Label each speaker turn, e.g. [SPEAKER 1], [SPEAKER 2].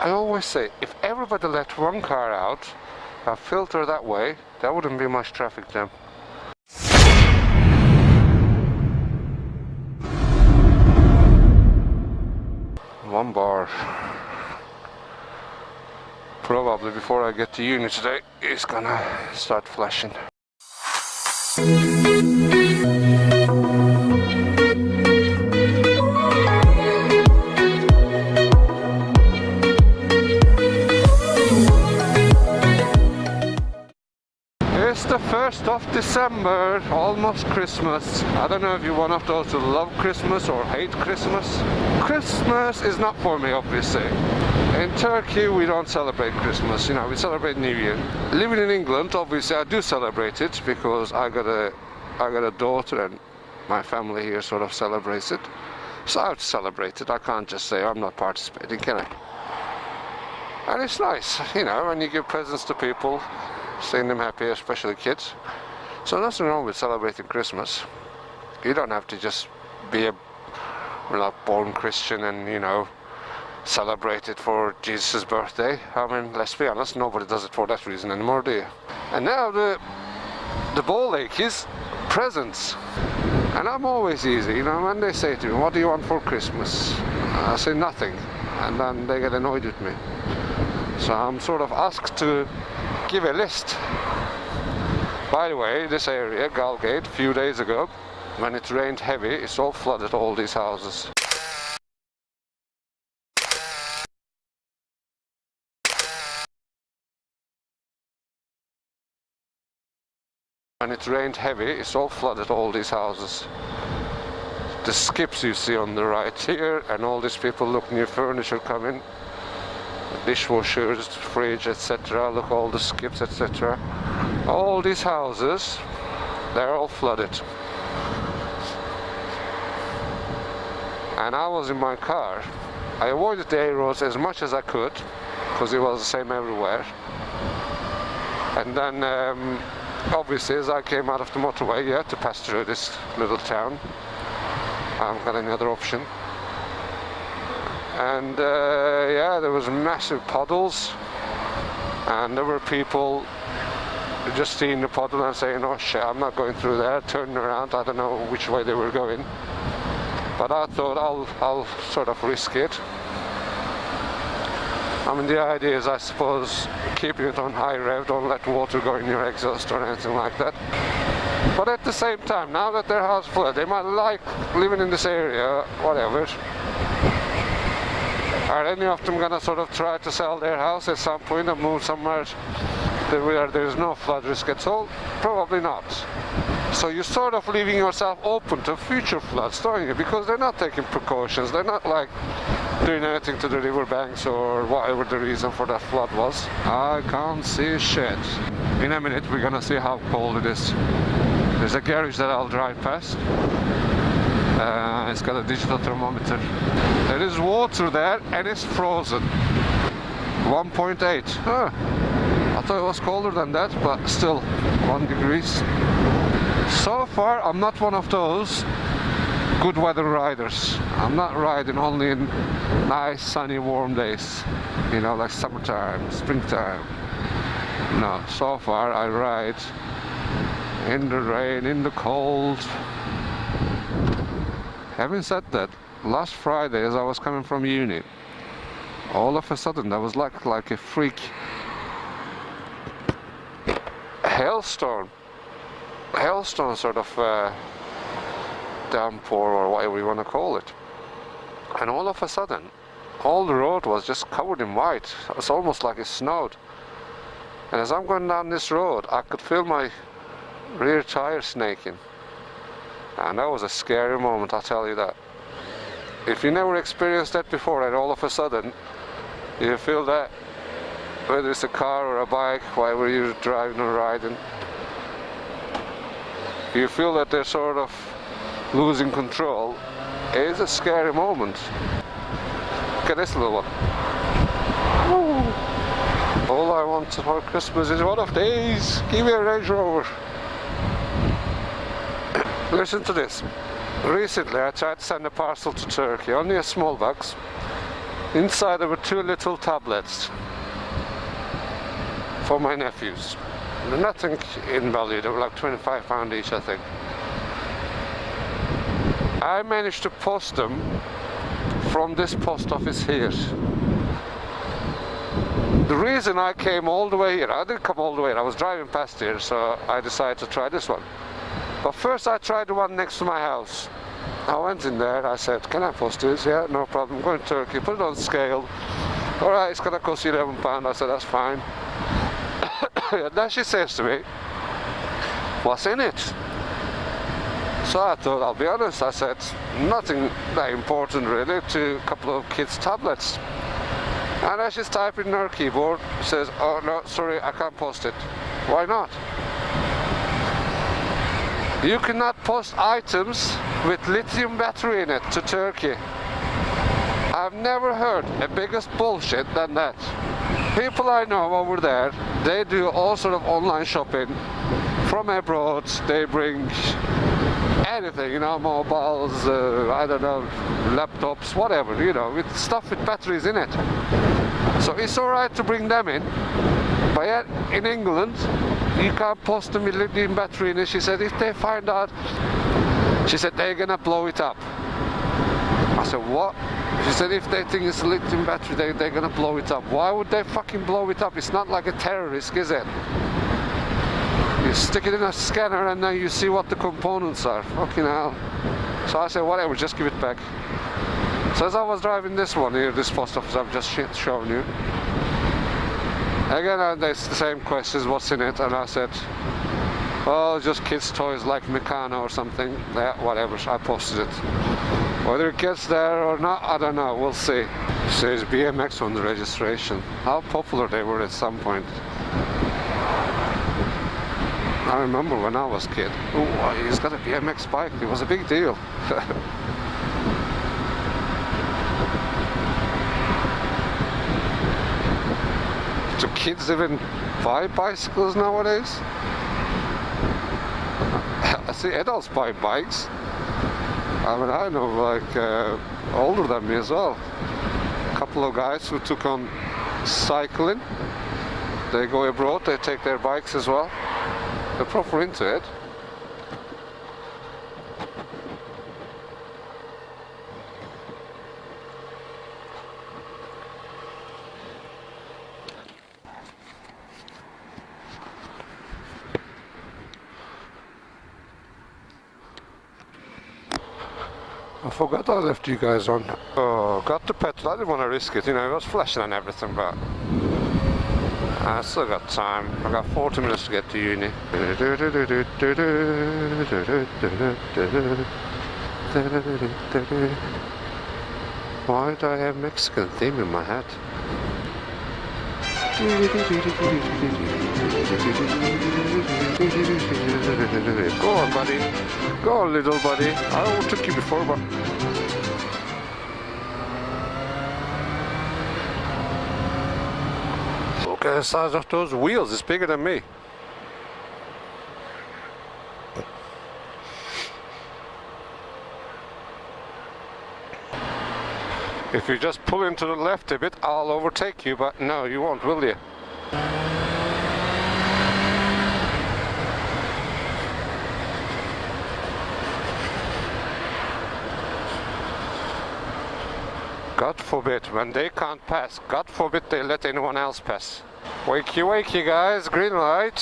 [SPEAKER 1] I always say, if everybody let one car out, a filter that way, there wouldn't be much traffic jam. One bar. Probably before I get to uni today, it's gonna start flashing. It's the 1st of December, almost Christmas. I don't know if you're one of those who love Christmas or hate Christmas. Christmas is not for me, obviously. In Turkey, we don't celebrate Christmas, you know, we celebrate New Year. Living in England, obviously, I do celebrate it because I got a daughter and my family here sort of celebrates it. So I have to celebrate it. I can't just say I'm not participating, can I? And it's nice, you know, when you give presents to people, seeing them happy, especially kids. So nothing wrong with celebrating Christmas. You don't have to just be a born Christian and, you know, celebrate it for Jesus' birthday. I mean, let's be honest, nobody does it for that reason anymore, do you? And now the ball ache is presents. And I'm always easy, you know, when they say to me, what do you want for Christmas? I say nothing, and then they get annoyed with me. So I'm sort of asked to give a list. By the way, this area, Galgate, a few days ago, when it rained heavy, it's all flooded, all these houses. When it rained heavy, it's all flooded, all these houses. The skips you see on the right here, and all these people, look, new furniture coming. Dishwashers, fridge, etc. Look, all the skips, etc. All these houses, they're all flooded. And I was in my car. I avoided the A roads as much as I could because it was the same everywhere. And then obviously as I came out of the motorway, you had to pass through this little town. I haven't got any other option. And yeah, there was massive puddles, and there were people just seeing the puddle and saying, oh shit, I'm not going through there, turning around. I don't know which way they were going, but I thought I'll sort of risk it. I mean, the idea is, I suppose, keeping it on high rev, don't let water go in your exhaust or anything like that. But at the same time, now that their house flooded, they might like living in this area, whatever. Are any of them gonna sort of try to sell their house at some point and move somewhere where there's no flood risk at all? Probably not. So you're sort of leaving yourself open to future floods, don't you? Because they're not taking precautions. They're not like doing anything to the riverbanks or whatever the reason for that flood was. I can't see shit. In a minute we're gonna see how cold it is. There's a garage that I'll drive past. It's got a digital thermometer. There is water there and it's frozen. 1.8. Huh. I thought it was colder than that, but still 1 degrees. So far I'm not one of those good weather riders. I'm not riding only in nice sunny warm days, you know, like summertime, springtime. No, so far I ride in the rain, in the cold. Having said that, last Friday as I was coming from uni, all of a sudden there was like a freak hailstorm sort of downpour or whatever you want to call it. And all of a sudden, all the road was just covered in white. It's almost like it snowed. And as I'm going down this road, I could feel my rear tire snaking. And that was a scary moment, I'll tell you that. If you never experienced that before and all of a sudden you feel that, whether it's a car or a bike, whatever you're driving or riding, you feel that they're sort of losing control, it is a scary moment. Look at this little one. Woo. All I want for Christmas is one of these. Give me a Range Rover. Listen to this. Recently I tried to send a parcel to Turkey, only a small box, Inside there were 2 little tablets for my nephews. Nothing in value, they were like £25 each, I think. I managed to post them from this post office here. The reason I came all the way here, I didn't come all the way here, I was driving past here, so I decided to try this one. But first I tried the one next to my house. I went in there, I said, can I post this? Yeah, no problem, I'm going to Turkey, put it on scale. Alright, it's gonna cost you £11. I said, that's fine. And then she says to me, what's in it? So I thought, I'll be honest, I said, nothing that important really, to a couple of kids' tablets. And as she's typing in her keyboard, she says, oh no, sorry, I can't post it. Why not? You cannot post items with lithium battery in it to Turkey. I've never heard a biggest bullshit than that. People I know over there, they do all sort of online shopping from abroad. They bring anything, you know, mobiles, I don't know, laptops, whatever, you know, with stuff with batteries in it. So it's alright to bring them in, but yet in England, you can't post them with lithium battery in it. She said if they find out, she said they're gonna blow it up. I said, what? She said if they think it's a lithium battery, they're gonna blow it up. Why would they fucking blow it up? It's not like a terror risk, is it? You stick it in a scanner and then you see what the components are. Fucking hell. So I said, whatever, just give it back. So as I was driving this one here, this post office I've just shown you, again there's the same questions, what's in it? And I said, oh, just kids' toys like Meccano or something. Yeah, whatever, I posted it. Whether it gets there or not, I don't know, we'll see. It says BMX on the registration. How popular they were at some point. I remember when I was a kid. Oh, he's got a BMX bike, it was a big deal. Do kids even buy bicycles nowadays? I see adults buy bikes. I mean, I know like older than me as well. A couple of guys who took on cycling. They go abroad, they take their bikes as well. They're proper into it. I forgot I left you guys on. Oh, got the petrol. I didn't want to risk it, you know, it was flashing and everything, but I still got time. I got 40 minutes to get to uni. Why do I have Mexican theme in my head? Go on, buddy. Go on, little buddy. I overtook you before, but... Look at the size of those wheels. It's bigger than me. If you just pull into the left a bit, I'll overtake you, but no, you won't, will you? God forbid, when they can't pass, God forbid they let anyone else pass. Wakey wakey guys, green light.